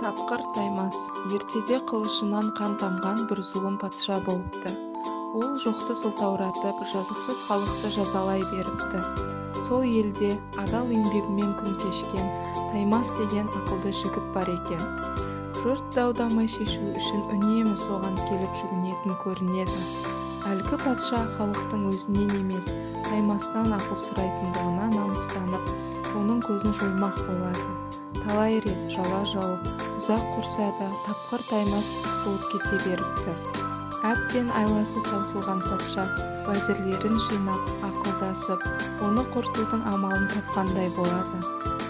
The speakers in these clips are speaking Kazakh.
Тапқыр Таймас ертеде қылышынан қан тамған бір зұлым патша болыпты. Ол жоқты сылтауратып, жазықсыз халықты жазалай беріпті. Сол елде адал еңбегімен күн кешкен Таймас деген ақылды жігіт бар екен. Жұрт дау-дамай шешу үшін үнемі соған келіп жүгінетін көрінеді. Әлгі патша халықтың өзінен емес, Таймастан ақыл сұрайтындығына намыстанып, оның көзін жоймақ болады. Талай рет жала жауып, тұзақ құрса да тапқыр Таймас құтылып кете беріпті. Әбден айласы таусылған патша уәзірлерін жинап, ақылдасып, оны құртудың амалын тапқандай болады.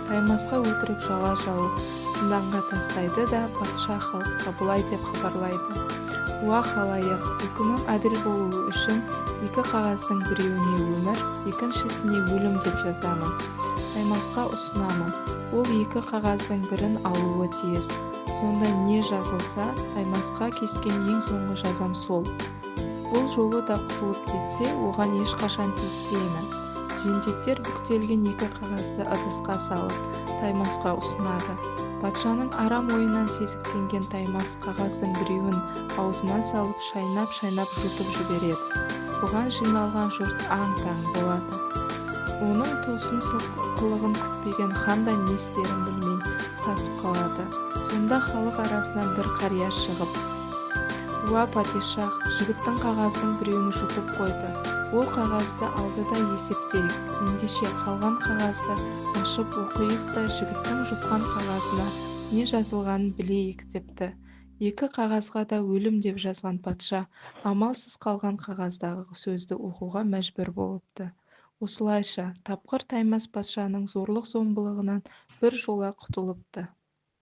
Таймасқа өтірік жала жауып, зынданға тастайды да патша халыққа бұлай деп хабарлайды. Уа халайық, үкімім әділ болуы үшін екі қағаздың біреуіне өмір, екіншісіне өлім деп жазамын. Таймасқа ұсынамын, ол екі қағаздың бірін алуы тиіс. Сонда не жазылса, Таймасқа кескен ең соңғы жазам сол. Бұл жолы да құтылып кетсе, оған ешқашан тиіспеймін. Жендеттер бүктелген екі қағазды ыдысқа салып, Таймасқа ұсынады. Патшаның арам ойынан сезіктенген Таймас қағаздың біреуін аузына салып, шайнап жұтып жібереді. Бұған жиналған жұрт аң-таң болады. Оның тосын қылығын күтпеген хан да не істерін білмей сасып қалады. Сонда халық арасынан бір қария шығып: «Уа падишах, жігіттің қағаздың біреуін жұтып қойды. Ол қағазды алды да есептейік. Ендеше қалған қағазды ашып оқиық та жігіттің жұтқан қағазына не жазылғанын білейік» депті. Екі қағазға да өлім деп жазған патша амалсыз қалған қағаздағы сөзді оқуға мәжбүр болыпты. Осылайша тапқыр Таймас патшаның зорлық-зомбылығынан бір жола құтылыпты.